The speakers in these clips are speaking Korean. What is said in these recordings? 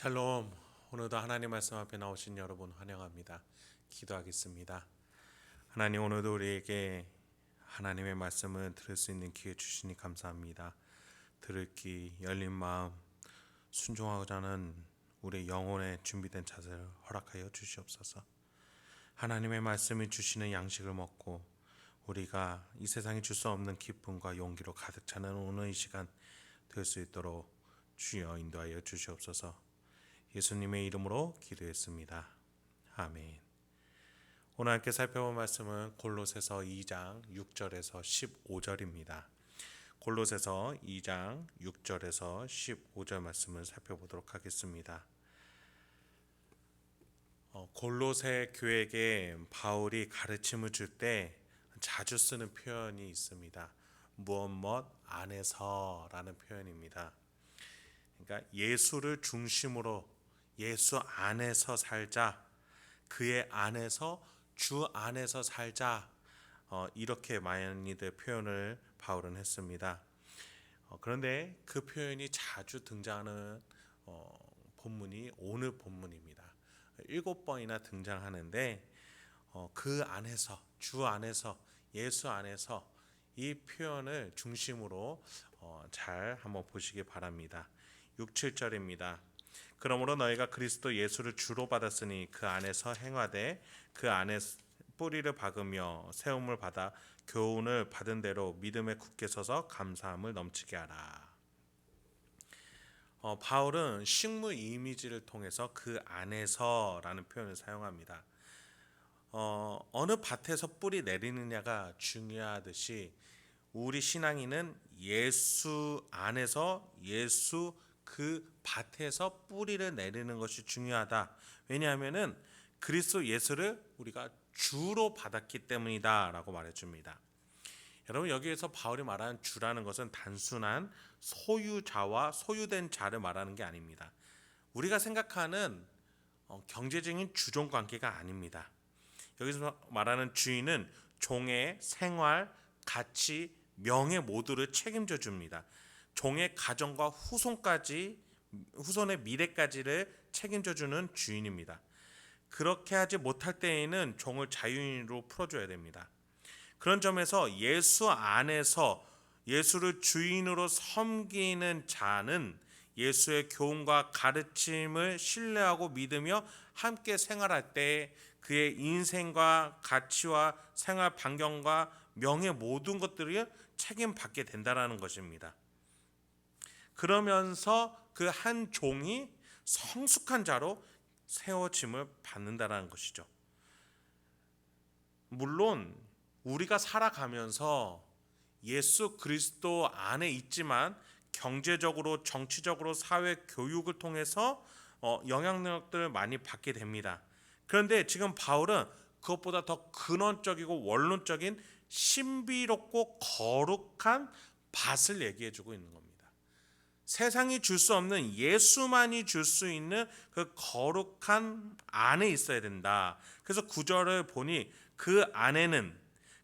샬롬. 오늘도 하나님 말씀 앞에 나오신 여러분 환영합니다. 기도하겠습니다. 하나님, 오늘도 우리에게 하나님의 말씀을 들을 수 있는 기회 주시니 감사합니다. 들을 귀, 열린 마음, 순종하고자 하는 우리 영혼에 준비된 자세를 허락하여 주시옵소서. 하나님의 말씀이 주시는 양식을 먹고 우리가 이 세상에 줄 수 없는 기쁨과 용기로 가득 차는 오늘 이 시간 될 수 있도록 주여 인도하여 주시옵소서. 예수님의 이름으로 기도했습니다. 아멘. 오늘 함께 살펴볼 말씀은 골로새서 2장 6절에서 15절입니다. 골로새서 2장 6절에서 15절 말씀을 살펴보도록 하겠습니다. 골로새 교회에게 바울이 가르침을 줄 때 자주 쓰는 표현이 있습니다. 무엇 안에서라는 표현입니다. 그러니까 예수를 중심으로 예수 안에서 살자, 그의 안에서 주 안에서 살자, 이렇게 많이들 표현을 바울은 했습니다. 그런데 그 표현이 자주 등장하는 본문이 오늘 본문입니다. 7번이나 등장하는데 그 안에서, 주 안에서, 예수 안에서 이 표현을 중심으로 잘 한번 보시기 바랍니다. 6, 7절입니다. 그러므로 너희가 그리스도 예수를 주로 받았으니 그 안에서 행하되 그 안에 뿌리를 박으며 세움을 받아 교훈을 받은 대로 믿음에 굳게 서서 감사함을 넘치게 하라. 바울은 식물 이미지를 통해서 그 안에서라는 표현을 사용합니다. 어느 밭에서 뿌리 내리느냐가 중요하듯이 우리 신앙인은 예수 안에서 예수 그 밭에서 뿌리를 내리는 것이 중요하다. 왜냐하면은 그리스도 예수를 우리가 주로 받았기 때문이다라고 말해줍니다. 여러분, 여기에서 바울이 말하는 주라는 것은 단순한 소유자와 소유된 자를 말하는 게 아닙니다. 우리가 생각하는 경제적인 주종 관계가 아닙니다. 여기서 말하는 주인은 종의 생활, 가치, 명예 모두를 책임져 줍니다. 종의 가정과 후손의 미래까지를 책임져 주는 주인입니다. 그렇게 하지 못할 때에는 종을 자유인으로 풀어줘야 됩니다. 그런 점에서 예수 안에서 예수를 주인으로 섬기는 자는 예수의 교훈과 가르침을 신뢰하고 믿으며 함께 생활할 때 그의 인생과 가치와 생활 반경과 명예 모든 것들을 책임받게 된다는 것입니다. 그러면서 그 한 종이 성숙한 자로 세워짐을 받는다는 것이죠. 물론 우리가 살아가면서 예수 그리스도 안에 있지만 경제적으로, 정치적으로, 사회 교육을 통해서 영향력들을 많이 받게 됩니다. 그런데 지금 바울은 그것보다 더 근원적이고 원론적인 신비롭고 거룩한 밭을 얘기해주고 있는 겁니다. 세상이 줄 수 없는 예수만이 줄 수 있는 그 거룩한 안에 있어야 된다. 그래서 9절을 보니 그 안에는,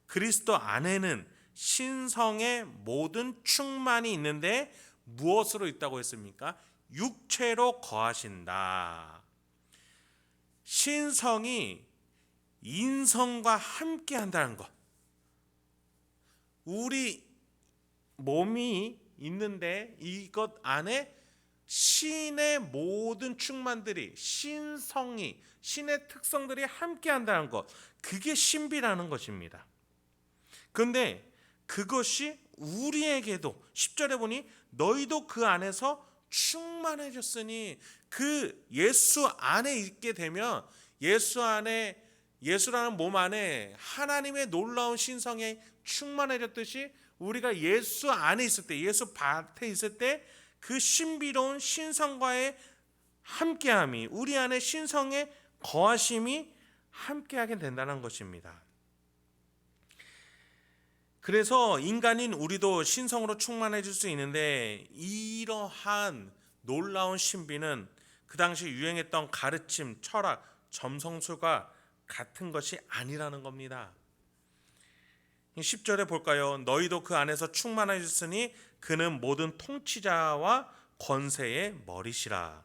그리스도 안에는 신성의 모든 충만이 있는데 무엇으로 있다고 했습니까? 육체로 거하신다. 신성이 인성과 함께 한다는 것. 우리 몸이 있는데 이것 안에 신의 모든 충만들이, 신성이, 신의 특성들이 함께 한다는 것, 그게 신비라는 것입니다. 그런데 그것이 우리에게도 10절에 보니 너희도 그 안에서 충만해졌으니, 그 예수 안에 있게 되면 예수 안에, 예수라는 몸 안에 하나님의 놀라운 신성에 충만해졌듯이 우리가 예수 안에 있을 때, 예수 밭에 있을 때 그 신비로운 신성과의 함께함이, 우리 안에 신성의 거하심이 함께하게 된다는 것입니다. 그래서 인간인 우리도 신성으로 충만해질 수 있는데, 이러한 놀라운 신비는 그 당시 유행했던 가르침, 철학, 점성술과 같은 것이 아니라는 겁니다. 10절에 볼까요? 너희도 그 안에서 충만하셨으니 그는 모든 통치자와 권세의 머리시라.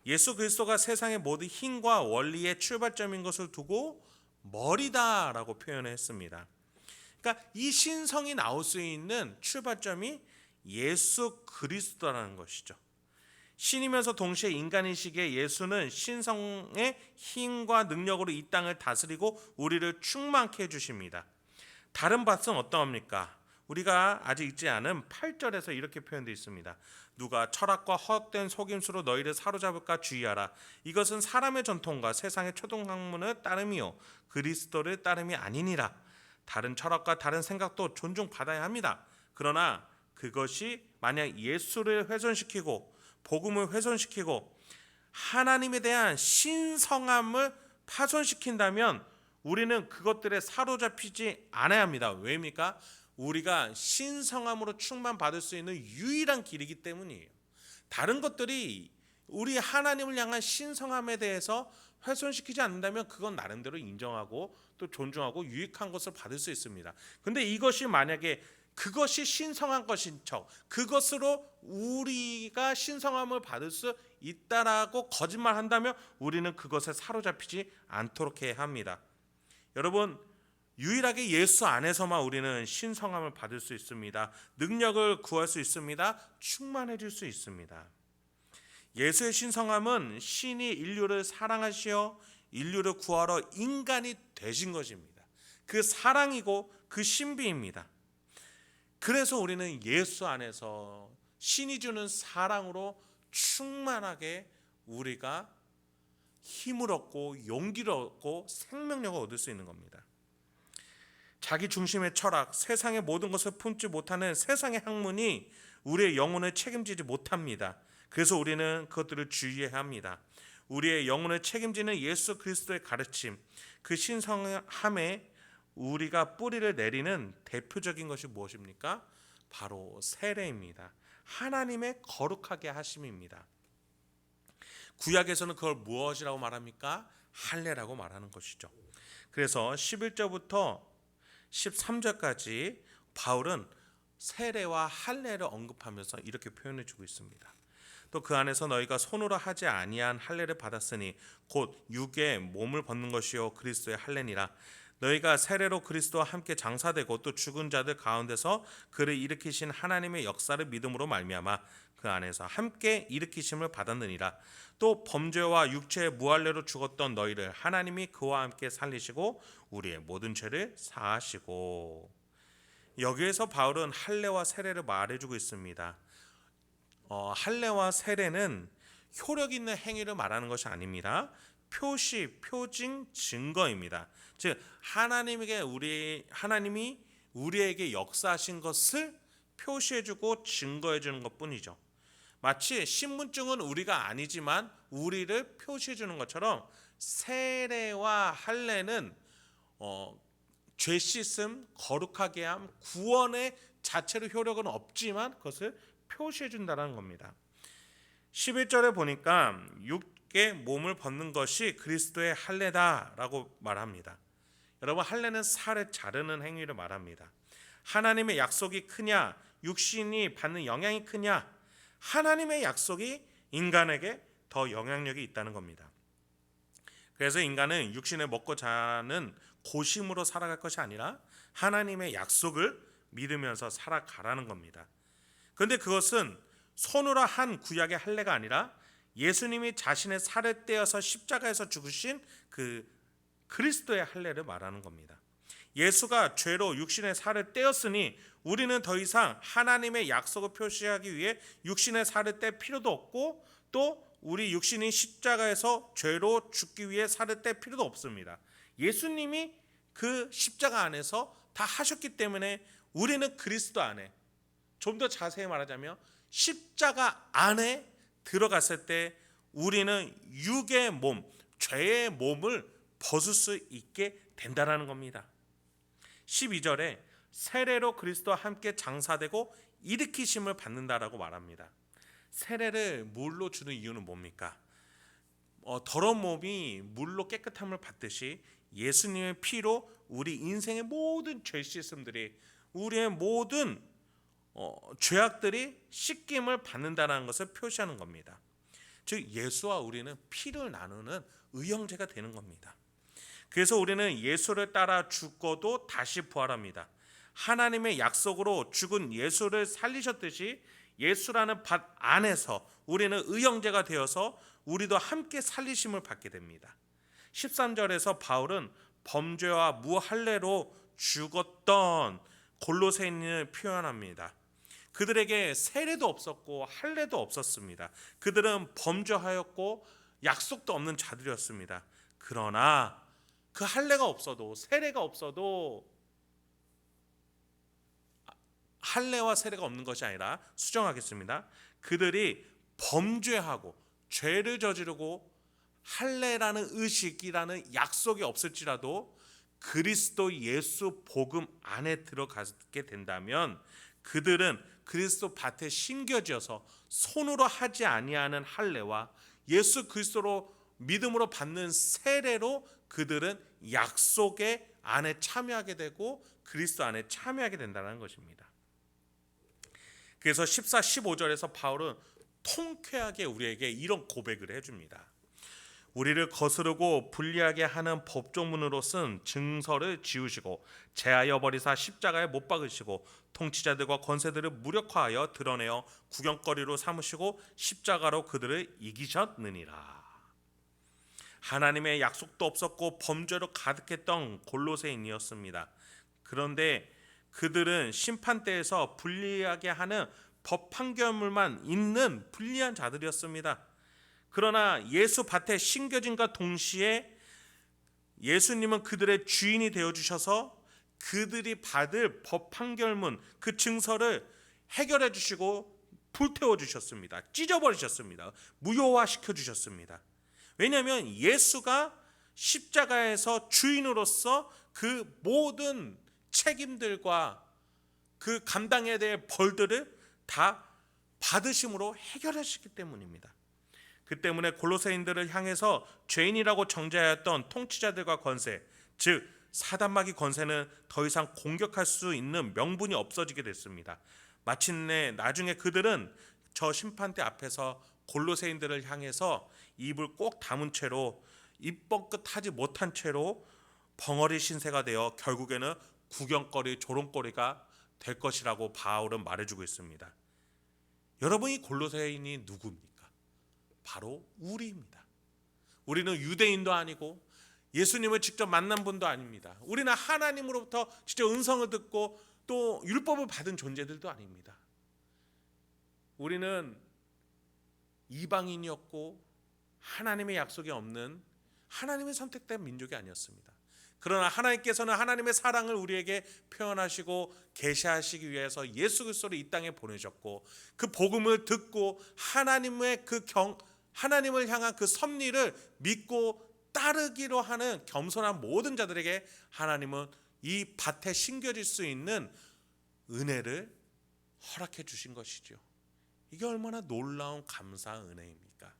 예수 그리스도가 세상의 모든 힘과 원리의 출발점인 것을 두고 머리다라고 표현했습니다. 그러니까 이 신성이 나올 수 있는 출발점이 예수 그리스도라는 것이죠. 신이면서 동시에 인간이시기에 예수는 신성의 힘과 능력으로 이 땅을 다스리고 우리를 충만케 해주십니다. 다른 밭은 어떠합니까? 우리가 아직 읽지 않은 8절에서 이렇게 표현되어 있습니다. 누가 철학과 헛된 속임수로 너희를 사로잡을까 주의하라. 이것은 사람의 전통과 세상의 초등학문을 따름이요 그리스도를 따름이 아니니라. 다른 철학과 다른 생각도 존중받아야 합니다. 그러나 그것이 만약 예수를 훼손시키고 복음을 훼손시키고 하나님에 대한 신성함을 파손시킨다면 우리는 그것들에 사로잡히지 않아야 합니다. 왜입니까? 우리가 신성함으로 충만받을 수 있는 유일한 길이기 때문이에요. 다른 것들이 우리 하나님을 향한 신성함에 대해서 훼손시키지 않는다면 그건 나름대로 인정하고 또 존중하고 유익한 것을 받을 수 있습니다. 근데 이것이 만약에 그것이 신성한 것인 척, 그것으로 우리가 신성함을 받을 수 있다라고 거짓말한다면 우리는 그것에 사로잡히지 않도록 해야 합니다. 여러분, 유일하게 예수 안에서만 우리는 신성함을 받을 수 있습니다. 능력을 구할 수 있습니다. 충만해질 수 있습니다. 예수의 신성함은 신이 인류를 사랑하시어 인류를 구하러 인간이 되신 것입니다. 그 사랑이고 그 신비입니다. 그래서 우리는 예수 안에서 신이 주는 사랑으로 충만하게 우리가 힘을 얻고 용기를 얻고 생명력을 얻을 수 있는 겁니다. 자기 중심의 철학, 세상의 모든 것을 품지 못하는 세상의 학문이 우리의 영혼을 책임지지 못합니다. 그래서 우리는 그것들을 주의해야 합니다. 우리의 영혼을 책임지는 예수 그리스도의 가르침, 그 신성함에 우리가 뿌리를 내리는 대표적인 것이 무엇입니까? 바로 세례입니다. 하나님의 거룩하게 하심입니다. 구약에서는 그걸 무엇이라고 말합니까? 할례라고 말하는 것이죠. 그래서 11절부터 13절까지 바울은 세례와 할례를 언급하면서 이렇게 표현해 주고 있습니다. 또 그 안에서 너희가 손으로 하지 아니한 할례를 받았으니 곧 육의 몸을 벗는 것이요 그리스도의 할례니라. 너희가 세례로 그리스도와 함께 장사되고 또 죽은 자들 가운데서 그를 일으키신 하나님의 역사를 믿음으로 말미암아 그 안에서 함께 일으키심을 받았느니라. 또 범죄와 육체의 무할례로 죽었던 너희를 하나님이 그와 함께 살리시고 우리의 모든 죄를 사하시고. 여기에서 바울은 할례와 세례를 말해주고 있습니다. 할례와 세례는 효력 있는 행위를 말하는 것이 아닙니다. 표시, 표징, 증거입니다. 즉 하나님이 우리에게 역사하신 것을 표시해주고 증거해주는 것뿐이죠. 마치 신분증은 우리가 아니지만 우리를 표시해주는 것처럼 세례와 할례는 죄 씻음, 거룩하게 함, 구원의 자체로 효력은 없지만 그것을 표시해준다는 겁니다. 11절에 보니까 육의 몸을 벗는 것이 그리스도의 할례다라고 말합니다. 여러분, 할례는 살을 자르는 행위를 말합니다. 하나님의 약속이 크냐, 육신이 받는 영향이 크냐, 하나님의 약속이 인간에게 더 영향력이 있다는 겁니다. 그래서 인간은 육신을 먹고 자는 고심으로 살아갈 것이 아니라 하나님의 약속을 믿으면서 살아가라는 겁니다. 그런데 그것은 손으로 한 구약의 할례가 아니라 예수님이 자신의 살을 떼어서 십자가에서 죽으신 그 그리스도의 할례를 말하는 겁니다. 예수가 죄로 육신의 살을 떼었으니 우리는 더 이상 하나님의 약속을 표시하기 위해 육신의 살을 뗄 필요도 없고 또 우리 육신이 십자가에서 죄로 죽기 위해 살을 뗄 필요도 없습니다. 예수님이 그 십자가 안에서 다 하셨기 때문에 우리는 그리스도 안에, 좀 더 자세히 말하자면 십자가 안에 들어갔을 때 우리는 육의 몸, 죄의 몸을 벗을 수 있게 된다는 겁니다. 12절에 세례로 그리스도와 함께 장사되고 일으키심을 받는다라고 말합니다. 세례를 물로 주는 이유는 뭡니까? 더러운 몸이 물로 깨끗함을 받듯이 예수님의 피로 우리 인생의 모든 죄 씻음들이, 우리의 모든 죄악들이 씻김을 받는다는 것을 표시하는 겁니다. 즉 예수와 우리는 피를 나누는 의형제가 되는 겁니다. 그래서 우리는 예수를 따라 죽고도 다시 부활합니다. 하나님의 약속으로 죽은 예수를 살리셨듯이 예수라는 밭 안에서 우리는 의형제가 되어서 우리도 함께 살리심을 받게 됩니다. 13절에서 바울은 범죄와 무할례로 죽었던 골로새인을 표현합니다. 그들에게 세례도 없었고 할례도 없었습니다. 그들은 범죄하였고 약속도 없는 자들이었습니다. 그러나 그 할례가 없어도 세례가 없어도 할례와 세례가 없는 것이 아니라 수정하겠습니다. 그들이 범죄하고 죄를 저지르고 할례라는 의식이라는 약속이 없을지라도 그리스도 예수 복음 안에 들어가게 된다면 그들은 그리스도 밭에 심겨져서 손으로 하지 아니하는 할례와 예수 그리스도로 믿음으로 받는 세례로 그들은 약속의 안에 참여하게 되고 그리스도 안에 참여하게 된다는 것입니다. 그래서 14, 15절에서 바울은 통쾌하게 우리에게 이런 고백을 해줍니다. 우리를 거스르고 불리하게 하는 법조문으로 쓴 증서를 지우시고 제하여 버리사 십자가에 못 박으시고 통치자들과 권세들을 무력화하여 드러내어 구경거리로 삼으시고 십자가로 그들을 이기셨느니라. 하나님의 약속도 없었고 범죄로 가득했던 골로새인이었습니다. 그런데 그들은 심판대에서 불리하게 하는 법 판결물만 있는 불리한 자들이었습니다. 그러나 예수 밭에 심겨짐과 동시에 예수님은 그들의 주인이 되어주셔서 그들이 받을 법 판결문 그 증서를 해결해 주시고 불태워 주셨습니다. 찢어버리셨습니다. 무효화시켜 주셨습니다. 왜냐하면 예수가 십자가에서 주인으로서 그 모든 책임들과 그 감당해야 될 벌들을 다 받으심으로 해결하시기 때문입니다. 그 때문에 골로새인들을 향해서 죄인이라고 정죄하였던 통치자들과 권세, 즉 사단마귀 권세는 더 이상 공격할 수 있는 명분이 없어지게 됐습니다. 마침내 나중에 그들은 저 심판대 앞에서 골로새인들을 향해서 입을 꼭 다문 채로 입 뻥끗 하지 못한 채로 벙어리 신세가 되어 결국에는 구경거리 조롱거리가 될 것이라고 바울은 말해주고 있습니다. 여러분, 이 골로새인이 누구입니까? 바로 우리입니다. 우리는 유대인도 아니고 예수님을 직접 만난 분도 아닙니다. 우리는 하나님으로부터 직접 음성을 듣고 또 율법을 받은 존재들도 아닙니다. 우리는 이방인이었고 하나님의 약속이 없는 하나님의 선택된 민족이 아니었습니다. 그러나 하나님께서는 하나님의 사랑을 우리에게 표현하시고 계시하시기 위해서 예수 그리스도를 이 땅에 보내셨고 그 복음을 듣고 하나님을 향한 그 섭리를 믿고 따르기로 하는 겸손한 모든 자들에게 하나님은 이 밭에 심겨질 수 있는 은혜를 허락해 주신 것이죠. 이게 얼마나 놀라운 감사한 은혜입니까?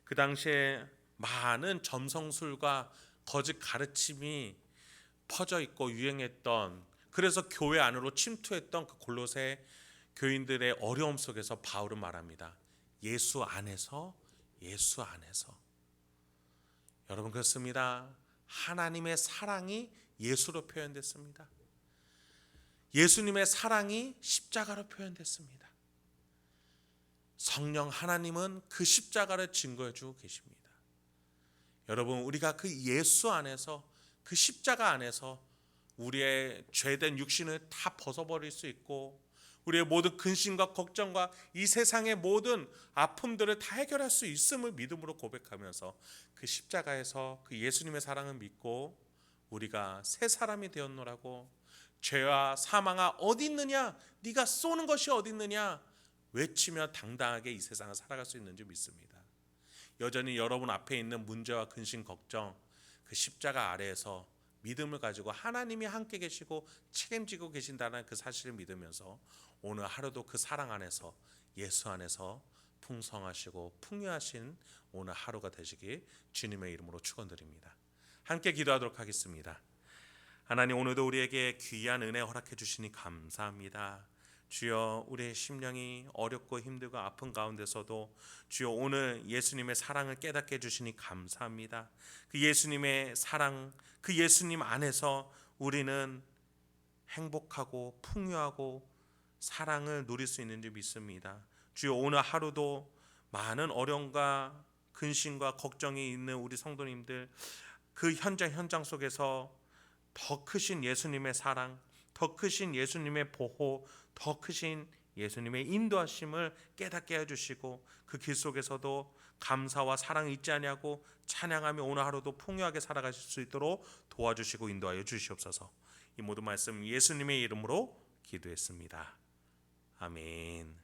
그 당시에 많은 점성술과 거짓 가르침이 퍼져 있고 유행했던, 그래서 교회 안으로 침투했던 그 골로새 교인들의 어려움 속에서 바울은 말합니다. 예수 안에서. 여러분, 그렇습니다. 하나님의 사랑이 예수로 표현됐습니다. 예수님의 사랑이 십자가로 표현됐습니다. 성령 하나님은 그 십자가를 증거해 주고 계십니다. 여러분, 우리가 그 예수 안에서, 그 십자가 안에서 우리의 죄된 육신을 다 벗어버릴 수 있고 우리의 모든 근심과 걱정과 이 세상의 모든 아픔들을 다 해결할 수 있음을 믿음으로 고백하면서 그 십자가에서 그 예수님의 사랑을 믿고 우리가 새 사람이 되었노라고, 죄와 사망아 어디 있느냐, 네가 쏘는 것이 어디 있느냐 외치며 당당하게 이 세상을 살아갈 수 있는 줄 믿습니다. 여전히 여러분 앞에 있는 문제와 근심 걱정, 그 십자가 아래에서 믿음을 가지고 하나님이 함께 계시고 책임지고 계신다는 그 사실을 믿으면서 오늘 하루도 그 사랑 안에서, 예수 안에서 풍성하시고 풍요하신 오늘 하루가 되시기 주님의 이름으로 축원드립니다. 함께 기도하도록 하겠습니다. 하나님, 오늘도 우리에게 귀한 은혜 허락해 주시니 감사합니다. 주여, 우리의 심령이 어렵고 힘들고 아픈 가운데서도 주여 오늘 예수님의 사랑을 깨닫게 해주시니 감사합니다. 그 예수님의 사랑, 그 예수님 안에서 우리는 행복하고 풍요하고 사랑을 누릴 수 있는 줄 믿습니다. 주여, 오늘 하루도 많은 어려움과 근심과 걱정이 있는 우리 성도님들, 그 현장 속에서 더 크신 예수님의 사랑, 더 크신 예수님의 보호, 더 크신 예수님의 인도하심을 깨닫게 해주시고 그 길 속에서도 감사와 사랑을 잊지 아니하고 찬양하며 오늘 하루도 풍요하게 살아가실 수 있도록 도와주시고 인도하여 주시옵소서. 이 모든 말씀 예수님의 이름으로 기도했습니다. 아멘.